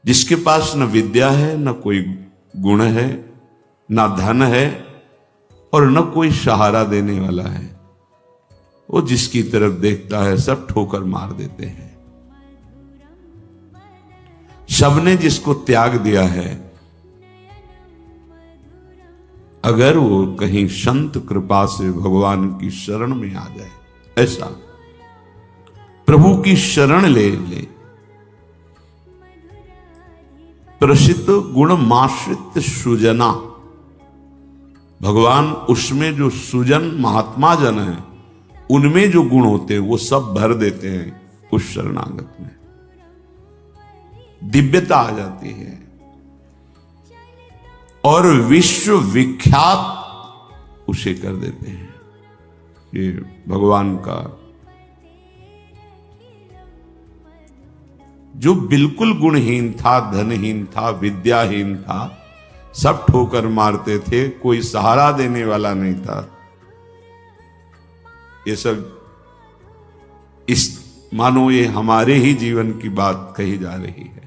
जिसके पास न विद्या है, न कोई गुण है, न धन है और न कोई सहारा देने वाला है, वो जिसकी तरफ देखता है सब ठोकर मार देते हैं। सबने जिसको त्याग दिया है, अगर वो कहीं संत कृपा से भगवान की शरण में आ जाए, ऐसा प्रभु की शरण ले ले, प्रसिद्ध गुण माश्रित सुजना, भगवान उसमें जो सुजन महात्मा जन है, उनमें जो गुण होते हैं वो सब भर देते हैं उस शरणागत में। दिव्यता आ जाती है और विश्व विख्यात उसे कर देते हैं। ये भगवान का जो बिल्कुल गुणहीन था, धनहीन था, विद्याहीन था, सब ठोकर मारते थे, कोई सहारा देने वाला नहीं था। ये सब इस मानो ये हमारे ही जीवन की बात कही जा रही है।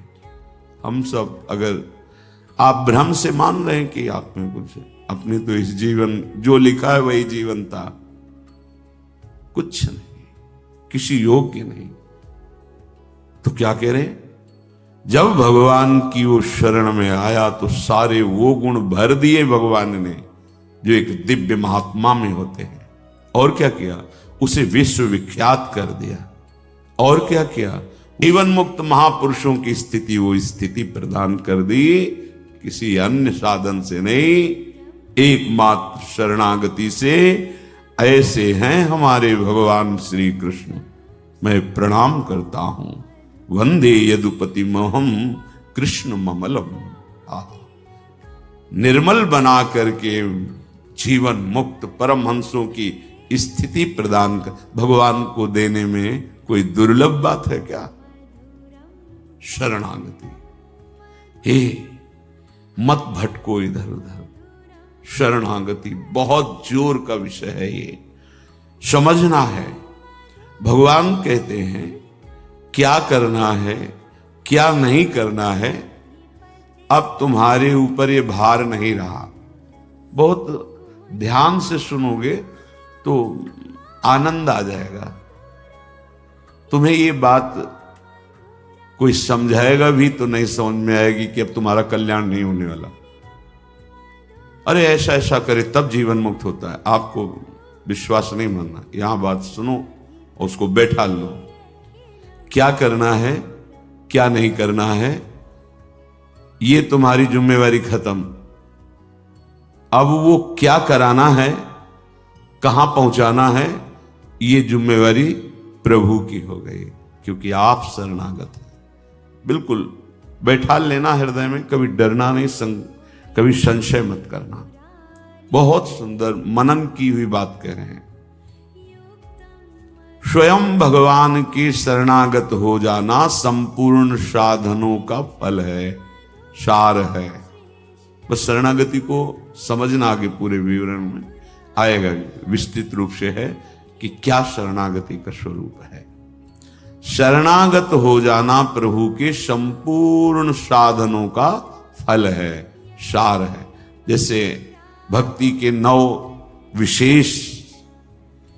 हम सब अगर आप भ्रम से मान रहे हैं कि आप में कुछ, अपने तो इस जीवन जो लिखा है वही जीवन था, कुछ नहीं, किसी योग्य नहीं, तो क्या कह रहे? जब भगवान की वो शरण में आया तो सारे वो गुण भर दिए भगवान ने जो एक दिव्य महात्मा में होते हैं। और क्या किया? उसे विश्व विख्यात कर दिया। और क्या किया? जीवन मुक्त महापुरुषों की स्थिति, वो स्थिति प्रदान कर दी, किसी अन्य साधन से नहीं, एकमात्र शरणागति से। ऐसे हैं हमारे भगवान श्री कृष्ण। मैं प्रणाम करता हूं। वंदे यदुपति मोहम कृष्ण ममलम। निर्मल बना करके जीवन मुक्त परमहंसों की स्थिति प्रदान कर भगवान को देने में कोई दुर्लभ बात है क्या? शरणागति। हे मत भटको इधर उधर। शरणागति बहुत जोर का विषय है, ये समझना है। भगवान कहते हैं क्या करना है, क्या नहीं करना है, अब तुम्हारे ऊपर ये भार नहीं रहा। बहुत ध्यान से सुनोगे तो आनंद आ जाएगा। तुम्हें ये बात कोई समझाएगा भी तो नहीं समझ में आएगी कि अब तुम्हारा कल्याण नहीं होने वाला। अरे ऐसा ऐसा करे तब जीवन मुक्त होता है। आपको विश्वास नहीं मानना, यहां बात सुनो और उसको बैठा लो। क्या करना है, क्या नहीं करना है, ये तुम्हारी जिम्मेवारी खत्म। अब वो क्या कराना है, कहां पहुंचाना है, ये जिम्मेवारी प्रभु की हो गई, क्योंकि आप शरणागत हैं। बिल्कुल बैठा लेना हृदय में, कभी डरना नहीं, कभी संशय मत करना। बहुत सुंदर मनन की हुई बात कह रहे हैं। स्वयं भगवान के शरणागत हो जाना संपूर्ण साधनों का फल है, सार है। बस शरणागति को समझना, आगे पूरे विवरण में आएगा, विस्तृत रूप से है कि क्या शरणागति का स्वरूप है। शरणागत हो जाना प्रभु के संपूर्ण साधनों का फल है, सार है। जैसे भक्ति के 9 विशेष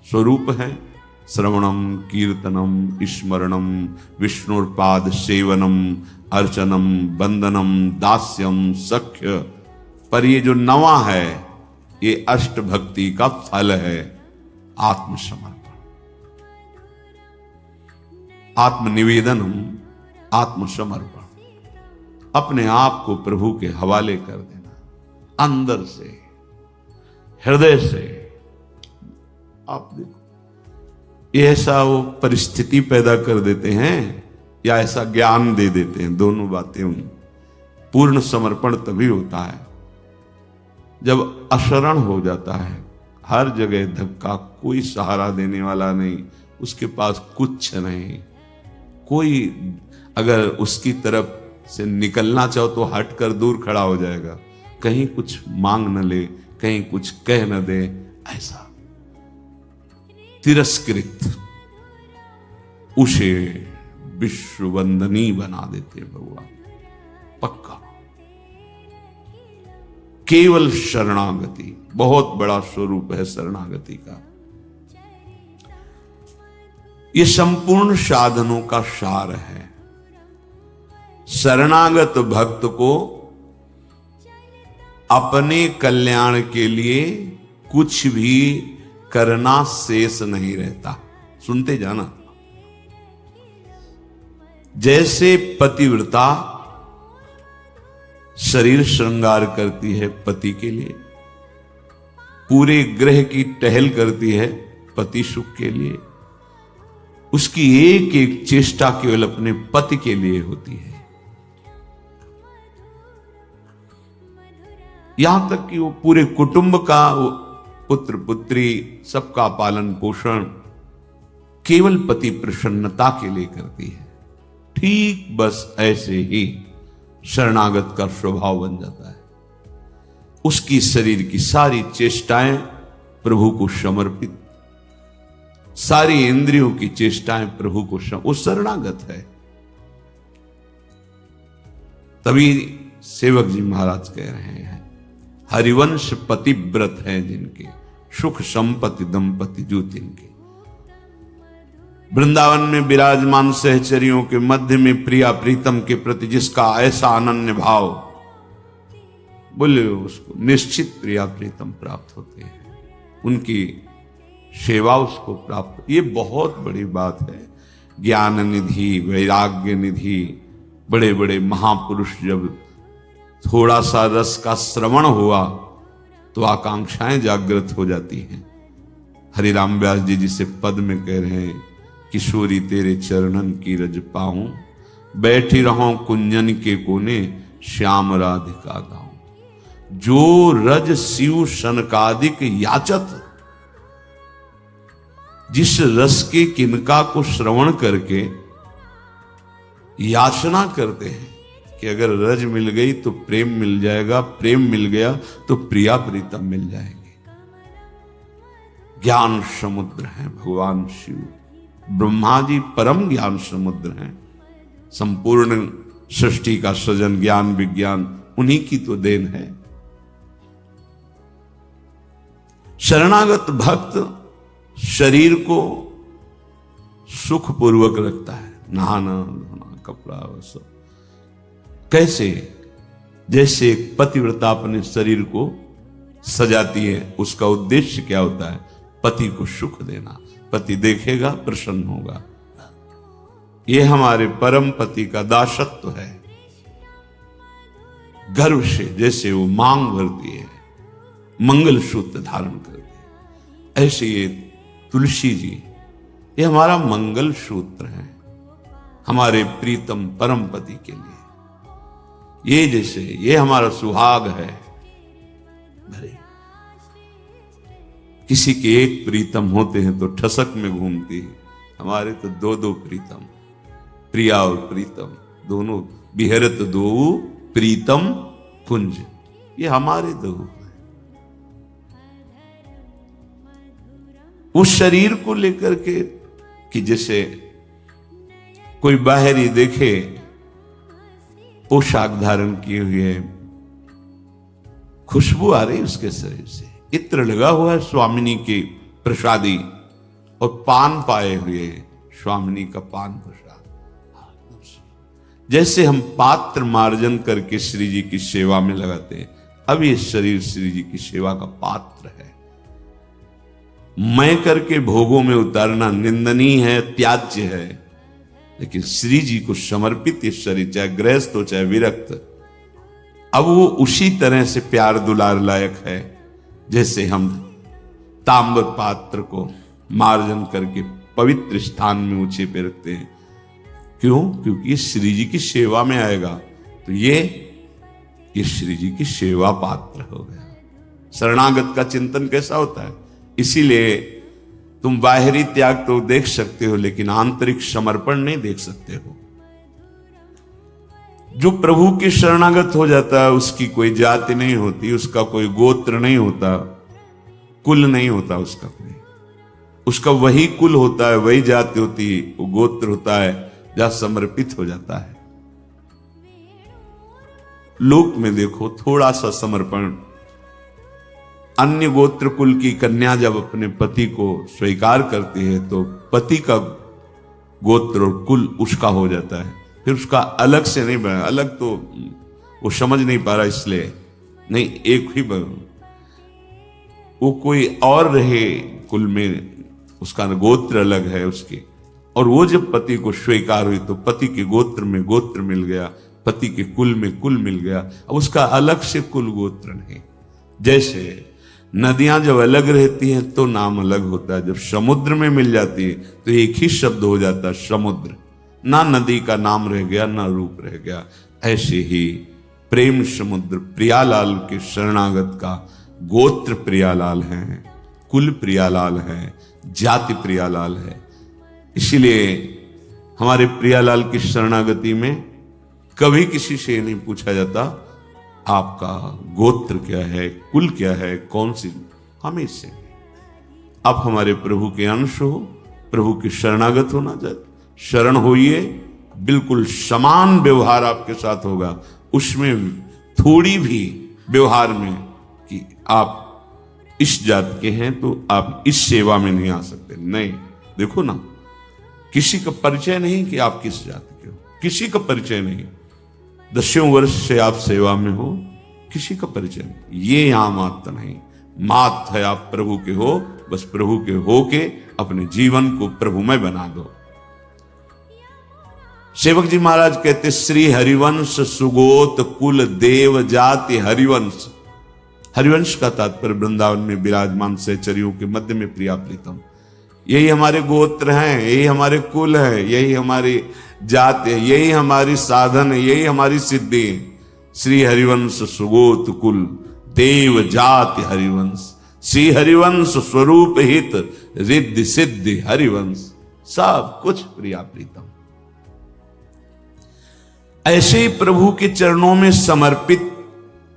स्वरूप हैं, श्रवणम, कीर्तनम, स्मरणम, विष्णुपाद सेवनम, अर्चनम, वंदनम, दास्यम, सख्य। पर ये जो 9वां है, ये अष्ट भक्ति का फल है, आत्मसमर्पण, आत्मनिवेदनम, आत्मसमर्पण। अपने आप को प्रभु के हवाले कर देना, अंदर से, हृदय से। आप देखो, ये ऐसा वो परिस्थिति पैदा कर देते हैं या ऐसा ज्ञान दे देते हैं, दोनों बातें। पूर्ण समर्पण तभी होता है जब अशरण हो जाता है, हर जगह धक्का, कोई सहारा देने वाला नहीं, उसके पास कुछ नहीं, कोई अगर उसकी तरफ से निकलना चाहो तो हटकर दूर खड़ा हो जाएगा, कहीं कुछ मांग न ले, कहीं कुछ कह न दे, ऐसा तिरस्कृत, उसे विश्व वंदनी बना देते भगवान। पक्का। केवल शरणागति बहुत बड़ा स्वरूप है शरणागति का। ये संपूर्ण साधनों का सार है। शरणागत भक्त को अपने कल्याण के लिए कुछ भी करना शेष नहीं रहता। सुनते जाना। जैसे पतिव्रता शरीर श्रृंगार करती है पति के लिए, पूरे ग्रह की टहल करती है पति सुख के लिए, उसकी एक एक चेष्टा केवल अपने पति के लिए होती है। यहां तक कि वो पूरे कुटुंब का, वो पुत्र पुत्री सबका पालन पोषण केवल पति प्रसन्नता के लिए करती है। ठीक बस ऐसे ही शरणागत का स्वभाव बन जाता है। उसकी शरीर की सारी चेष्टाएं प्रभु को समर्पित, सारी इंद्रियों की चेष्टाएं प्रभु को वो शरणागत है। तभी सेवक जी महाराज कह रहे हैं, हरिवंश पतिव्रत हैं जिनके, सुख संपत्ति दंपति जो तिनके। वृंदावन में विराजमान सहचरियों के मध्य में प्रिया प्रीतम के प्रति जिसका ऐसा अनन्य भाव, बोले उसको निश्चित प्रिया प्रीतम प्राप्त होते हैं, उनकी सेवा उसको प्राप्त। ये बहुत बड़ी बात है। ज्ञान निधि, वैराग्य निधि, बड़े बड़े महापुरुष जब थोड़ा सा रस का श्रवण हुआ तो आकांक्षाएं जागृत हो जाती हैं। हरिराम व्यास जी जिसे पद में कह रहे हैं, किशोरी तेरे चरणन की रज पाऊं, बैठी रहूं कुंजन के कोने, श्याम राधिका गाऊं। जो रज शिव सनकादिक याचत, जिस रस के किनका को श्रवण करके याचना करते हैं कि अगर रज मिल गई तो प्रेम मिल जाएगा, प्रेम मिल गया तो प्रिया प्रीतम मिल जाएंगे। ज्ञान समुद्र है भगवान शिव, ब्रह्मा जी परम ज्ञान समुद्र हैं। संपूर्ण सृष्टि का सृजन ज्ञान विज्ञान उन्हीं की तो देन है। शरणागत भक्त शरीर को सुखपूर्वक रखता है, नहाना धोना कपड़ा वह कैसे, जैसे एक पतिव्रता अपने शरीर को सजाती है, उसका उद्देश्य क्या होता है, पति को सुख देना। पति देखेगा प्रसन्न होगा। ये हमारे परम पति का दासत्व है। गर्व से जैसे वो मांग भरती है, मंगल सूत्र धारण करती है, ऐसे ये तुलसी जी ये हमारा मंगल सूत्र है हमारे प्रीतम परम पति के लिए। ये जैसे ये हमारा सुहाग है। भरे किसी के एक प्रीतम होते हैं तो ठसक में घूमती है, हमारे तो दो दो प्रीतम, प्रिया और प्रीतम दोनों, बिहरत दो प्रीतम कुंज, ये हमारे दो हैं। उस शरीर को लेकर के कि जैसे कोई बाहरी देखे पोशाक धारण किए हुए, खुशबू आ रही उसके शरीर से, इत्र लगा हुआ है स्वामिनी की प्रसादी, और पान पाए हुए स्वामिनी का पान प्रसाद। जैसे हम पात्र मार्जन करके श्री जी की सेवा में लगाते हैं, अब ये शरीर श्री जी की सेवा का पात्र है। मैं करके भोगों में उतारना निंदनीय है, त्याज्य है, लेकिन श्री जी को समर्पित ये शरीर, चाहे गृहस्थ हो चाहे विरक्त, अब वो उसी तरह से प्यार दुलार लायक है जैसे हम ताम्र पात्र को मार्जन करके पवित्र स्थान में ऊंचे पे रखते हैं। क्यों? क्योंकि ये श्री जी की सेवा में आएगा, तो ये श्री जी की सेवा पात्र हो गया। शरणागत का चिंतन कैसा होता है? इसीलिए तुम बाहरी त्याग तो देख सकते हो, लेकिन आंतरिक समर्पण नहीं देख सकते हो। जो प्रभु के शरणागत हो जाता है उसकी कोई जाति नहीं होती, उसका कोई गोत्र नहीं होता, कुल नहीं होता उसका कोई, उसका वही कुल होता है, वही जाति होती है, वो गोत्र होता है जहां समर्पित हो जाता है। लोक में देखो थोड़ा सा समर्पण, अन्य गोत्र कुल की कन्या जब अपने पति को स्वीकार करती है तो पति का गोत्र और कुल उसका हो जाता है, फिर उसका अलग से नहीं बना, अलग तो वो समझ नहीं पा रहा इसलिए नहीं, एक ही वो कोई और रहे कुल में, उसका गोत्र अलग है उसकी, और वो जब पति को स्वीकार हुई तो पति के गोत्र में गोत्र मिल गया, पति के कुल में कुल मिल गया, अब उसका अलग से कुल गोत्र नहीं। जैसे नदियां जब अलग रहती हैं तो नाम अलग होता है, जब समुद्र में मिल जाती है तो एक ही शब्द हो जाता है समुद्र, ना नदी का नाम रह गया ना रूप रह गया। ऐसे ही प्रेम समुद्र प्रियालाल के शरणागत का गोत्र प्रियालाल है, कुल प्रियालाल है, जाति प्रियालाल है। इसीलिए हमारे प्रियालाल की शरणागति में कभी किसी से नहीं पूछा जाता आपका गोत्र क्या है, कुल क्या है, कौन सी, हमेशा आप हमारे प्रभु के अंश हो, प्रभु के शरणागत होना चाहिए, शरण होइए, बिल्कुल समान व्यवहार आपके साथ होगा, उसमें थोड़ी भी व्यवहार में कि आप इस जात के हैं तो आप इस सेवा में नहीं आ सकते, नहीं। देखो ना, किसी का परिचय नहीं कि आप किस जाति के हो, किसी का परिचय नहीं, 10 वर्ष से आप सेवा में हो, किसी का परिचय नहीं, ये यहां मात नहीं, मात है आप प्रभु के हो, बस प्रभु के हो के अपने जीवन को प्रभुमय बना दो। सेवक जी महाराज कहते श्री हरिवंश सुगोत कुल देव जाति हरिवंश। हरिवंश का तात्पर्य वृंदावन में विराजमान सहचरियों के मध्य में प्रिया प्रीतम, यही हमारे गोत्र हैं, यही हमारे कुल है, यही हमारी जात है, यही हमारी साधन है, यही हमारी सिद्धि है। श्री हरिवंश सुगोत कुल देव जाति हरिवंश, श्री हरिवंश स्वरूप हित रिद्धि सिद्धि हरिवंश, सब कुछ प्रिया प्रीतम। ऐसे ही प्रभु के चरणों में समर्पित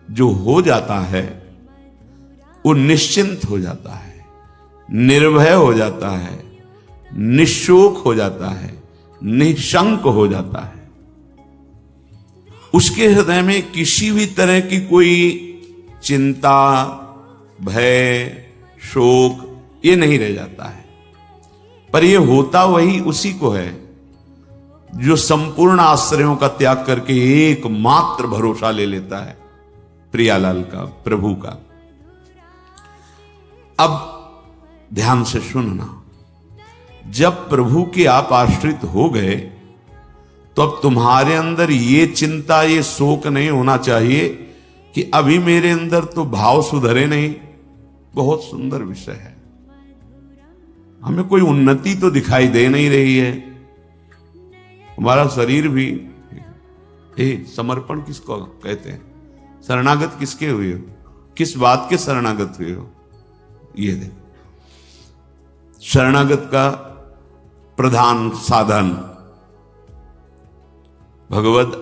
जो हो जाता है वो निश्चिंत हो जाता है, निर्भय हो जाता है, निशोक हो जाता है, निशंक हो जाता है। उसके हृदय में किसी भी तरह की कोई चिंता, भय, शोक ये नहीं रह जाता है। पर ये होता वही उसी को है जो संपूर्ण आश्रयों का त्याग करके एकमात्र भरोसा ले लेता है प्रियालाल का, प्रभु का। अब ध्यान से सुनना, जब प्रभु के आप आश्रित हो गए तो अब तुम्हारे अंदर ये चिंता, ये शोक नहीं होना चाहिए कि अभी मेरे अंदर तो भाव सुधरे नहीं। बहुत सुंदर विषय है, हमें कोई उन्नति तो दिखाई दे नहीं रही है, हमारा शरीर भी समर्पण किसको कहते हैं, शरणागत किसके हुए हो, किस बात के शरणागत हुए हो, ये देखो। शरणागत का प्रधान साधन भगवत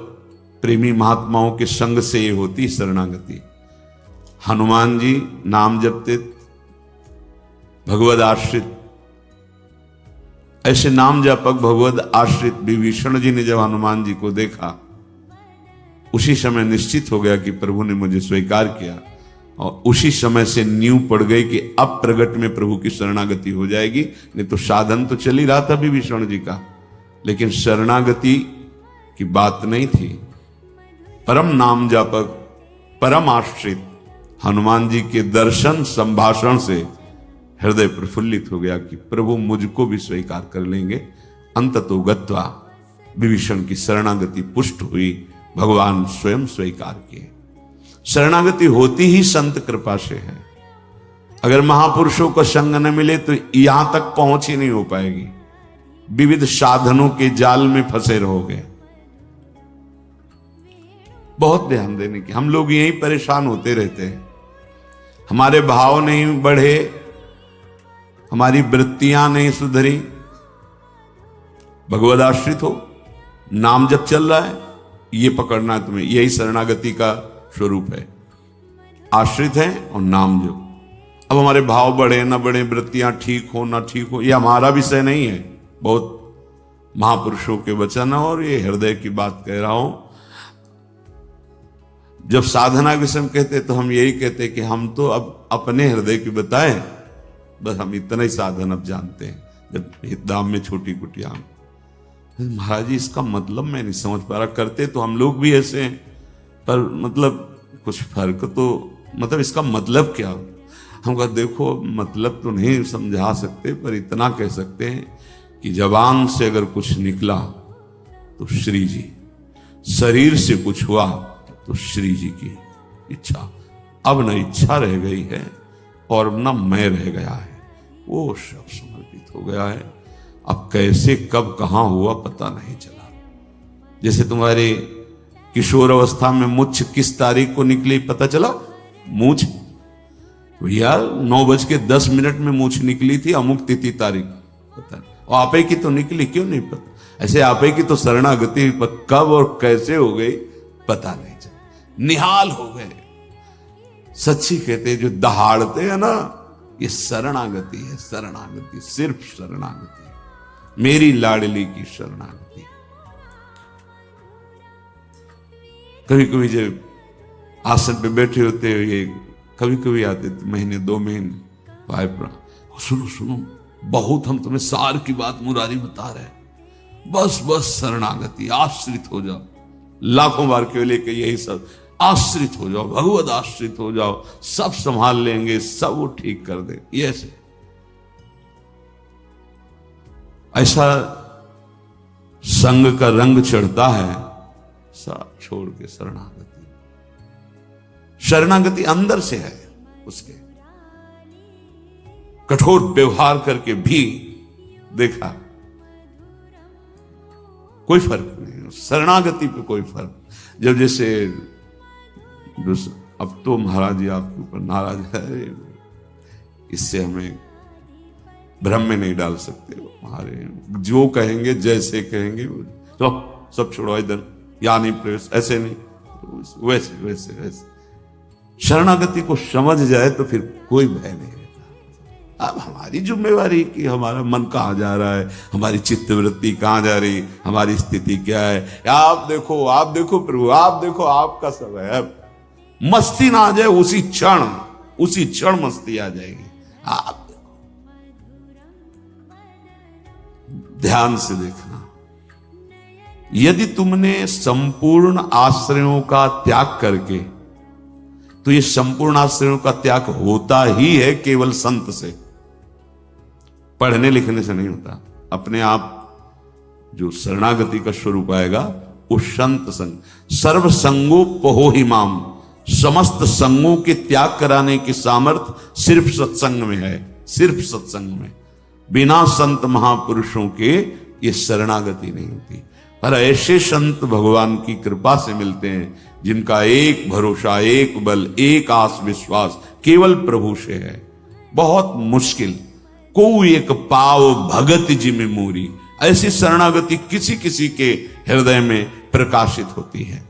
प्रेमी महात्माओं के संग से ये होती शरणागति। हनुमान जी नाम जपते, भगवत आश्रित, ऐसे नाम जापक भगवत आश्रित विभीषण जी ने जब हनुमान जी को देखा, उसी समय निश्चित हो गया कि प्रभु ने मुझे स्वीकार किया, और उसी समय से नींव पड़ गई कि अब प्रगट में प्रभु की शरणागति हो जाएगी। नहीं तो साधन तो चल ही रहा था विभीषण जी का, लेकिन शरणागति की बात नहीं थी। परम नाम जापक, परम आश्रित हनुमान जी के दर्शन संभाषण से हृदय प्रफुल्लित हो गया कि प्रभु मुझको भी स्वीकार कर लेंगे। अंततो गत्वा विभीषण की शरणागति पुष्ट हुई, भगवान स्वयं स्वीकार किए। शरणागति होती ही संत कृपा से है। अगर महापुरुषों का संग न मिले तो यहां तक पहुंच ही नहीं हो पाएगी, विविध साधनों के जाल में फंसे रहोगे। बहुत ध्यान देने की, हम लोग यही परेशान होते रहते हैं, हमारे भाव नहीं बढ़े, हमारी वृत्तियां नहीं सुधरी। भगवद आश्रित हो, नाम जब चल रहा है ये पकड़ना है तुम्हें, यही शरणागति का स्वरूप है। आश्रित है और नाम जप। अब हमारे भाव बढ़े ना बढ़े, वृत्तियां ठीक हो ना ठीक हो, ये हमारा विषय नहीं है। बहुत महापुरुषों के वचन और ये हृदय की बात कह रहा हूं। जब साधना के समय कहते तो हम यही कहते कि हम तो अब अपने हृदय की बताएं, बस हम इतना ही साधन अब जानते हैं। जब हितधाम में छोटी कुटिया में, महाराज जी इसका मतलब मैं नहीं समझ पा रहा, करते तो हम लोग भी ऐसे हैं, पर मतलब कुछ फर्क तो, मतलब इसका मतलब क्या? हम कहा देखो मतलब तो नहीं समझा सकते, पर इतना कह सकते हैं कि जबान से अगर कुछ निकला तो श्री जी, शरीर से कुछ हुआ तो श्री जी की इच्छा। अब न इच्छा रह गई है और न मैं रह गया है, वो सब समर्पित हो गया है। अब कैसे कब कहां हुआ पता नहीं चला। जैसे तुम्हारे किशोर अवस्था में मुछ किस तारीख को निकली पता चला? मूछ भैया 9:10 में मूछ निकली थी, अमुक तिथि तारीख पता नहीं। और आपे की तो निकली, क्यों नहीं पता? ऐसे आपे की तो शरणागति कब और कैसे हो गई पता नहीं चला, निहाल हो गए। सच्ची कहते जो दहाड़ते हैं ना, ये शरणागति है, शरणागति, सिर्फ शरणागति, मेरी लाडली की शरणागति। कभी कभी जब आसन पे बैठे होते हो, ये कभी कभी आते थे महीने 2 महीने भाई सुनो सुनो, बहुत हम तुम्हें सार की बात मुरारी बता रहे हैं, बस बस शरणागति, आश्रित हो जाओ। लाखों बार केवल के यही सब, आश्रित हो जाओ, भगवत आश्रित हो जाओ, सब संभाल लेंगे, सब वो ठीक कर दे। ये ऐसा संग का रंग चढ़ता है, सब छोड़ के शरणागति। शरणागति अंदर से है उसके। कठोर व्यवहार करके भी देखा कोई फर्क नहीं, शरणागति पे कोई फर्क। जब जैसे अब तो महाराज जी आपके ऊपर नाराज है, इससे हमें भ्रम में नहीं डाल सकते। हमारे जो कहेंगे जैसे कहेंगे, तो सब छोड़ो इधर, या नहीं प्रवेश, ऐसे नहीं, वैसे वैसे वैसे। शरणागति को समझ जाए तो फिर कोई भय नहीं रहता। अब हमारी जिम्मेवारी कि हमारा मन कहां जा रहा है, हमारी चित्तवृत्ति कहां जा रही, हमारी स्थिति क्या है। आप देखो प्रभु, आप देखो, आपका समय है। मस्ती ना आ जाए उसी क्षण मस्ती आ जाएगी। आप देखो, ध्यान से देखना। यदि तुमने संपूर्ण आश्रयों का त्याग करके, तो ये संपूर्ण आश्रयों का त्याग होता ही है केवल संत से, पढ़ने लिखने से नहीं होता। अपने आप जो शरणागति का स्वरूप आएगा वो संत संग, सर्व संगोपहो ही माम, समस्त संगों के त्याग कराने की सामर्थ्य सिर्फ सत्संग में है, सिर्फ सत्संग में। बिना संत महापुरुषों के ये शरणागति नहीं होती। पर ऐसे संत भगवान की कृपा से मिलते हैं जिनका एक भरोसा, एक बल, एक आस विश्वास केवल प्रभु से है। बहुत मुश्किल को एक पाव भगत जी में मूरी, ऐसी शरणागति किसी किसी के हृदय में प्रकाशित होती है।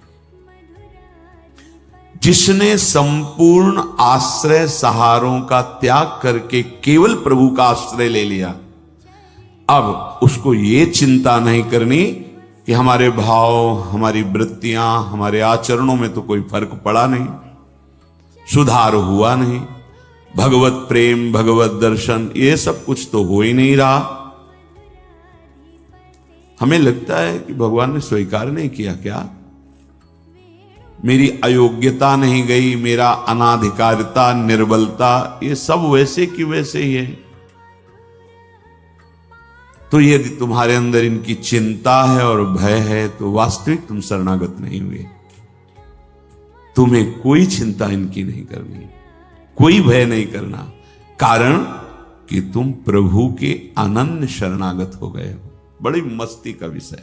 जिसने संपूर्ण आश्रय सहारों का त्याग करके केवल प्रभु का आश्रय ले लिया, अब उसको ये चिंता नहीं करनी कि हमारे भाव, हमारी वृत्तियां, हमारे आचरणों में तो कोई फर्क पड़ा नहीं, सुधार हुआ नहीं, भगवत प्रेम, भगवत दर्शन, ये सब कुछ तो हो ही नहीं रहा। हमें लगता है कि भगवान ने स्वीकार नहीं किया क्या? मेरी अयोग्यता नहीं गई, मेरा अनाधिकारिता, निर्बलता, ये सब वैसे की वैसे ही है। तो यदि तुम्हारे अंदर इनकी चिंता है और भय है तो वास्तविक तुम शरणागत नहीं हुए। तुम्हें कोई चिंता इनकी नहीं करनी, कोई भय नहीं करना, कारण कि तुम प्रभु के अनन्य शरणागत हो गए हो। बड़ी मस्ती का विषय।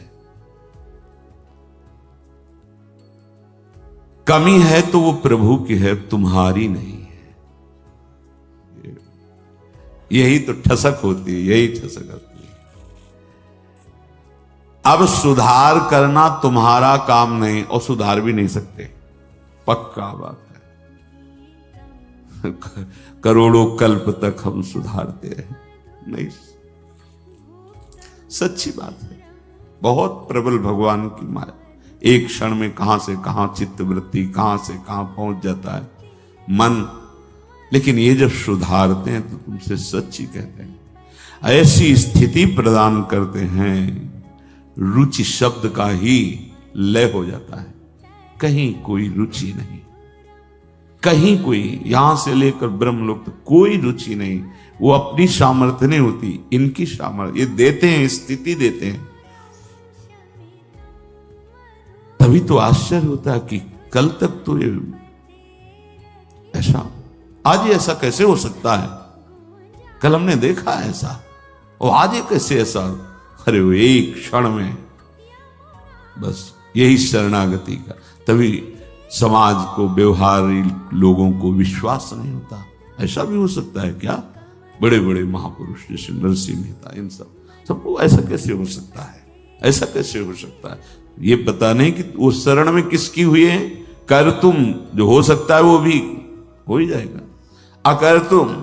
कमी है तो वो प्रभु की है, तुम्हारी नहीं है। यही तो ठसक होती है, यही ठसक होती है। अब सुधार करना तुम्हारा काम नहीं, और सुधार भी नहीं सकते, पक्का बात है। करोड़ों कल्प तक हम सुधारते रहे, नहीं, सच्ची बात है। बहुत प्रबल भगवान की माया, एक क्षण में कहां से कहां चित्तवृत्ति कहां से कहां पहुंच जाता है मन। लेकिन ये जब सुधारते हैं तो तुमसे सच्ची कहते हैं, ऐसी स्थिति प्रदान करते हैं, रुचि शब्द का ही लय हो जाता है। कहीं कोई रुचि नहीं, कहीं कोई, यहां से लेकर ब्रह्मलोक तक कोई रुचि नहीं। वो अपनी सामर्थ्य नहीं होती, इनकी सामर्थ्य, ये देते हैं, स्थिति देते हैं। तभी तो आश्चर्य होता है कि कल तक तो ये ऐसा, आज ये ऐसा कैसे हो सकता है? कल हमने देखा ऐसा, और आज ये कैसे ऐसा? अरे वो एक क्षण में, बस यही शरणागति का। तभी समाज को, व्यवहारी लोगों को विश्वास नहीं होता। ऐसा भी हो सकता है क्या? बड़े बड़े महापुरुष जैसे नरसिंह मेहता, इन सबको ऐसा कैसे हो सकता है? ऐसा कैसे हो सकता है? ये पता नहीं कि वो शरण में किसकी हुई है। कर तुम, जो हो सकता है वो भी हो ही जाएगा, अकर तुम,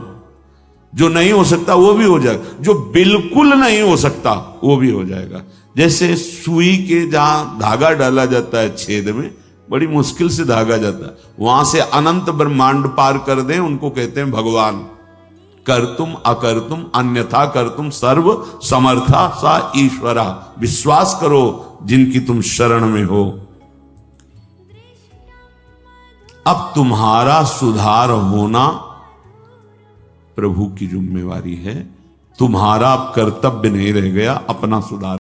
जो नहीं हो सकता वो भी हो जाएगा, जो बिल्कुल नहीं हो सकता वो भी हो जाएगा। जैसे सुई के जहां धागा डाला जाता है छेद में, बड़ी मुश्किल से धागा जाता है, वहां से अनंत ब्रह्मांड पार कर दें, उनको कहते हैं भगवान। कर तुम अकर तुम अन्यथा कर तुम सर्व समर्था सा ईश्वरा। विश्वास करो जिनकी तुम शरण में हो। अब तुम्हारा सुधार होना प्रभु की जिम्मेवारी है। तुम्हारा अब कर्तव्य नहीं रह गया अपना सुधार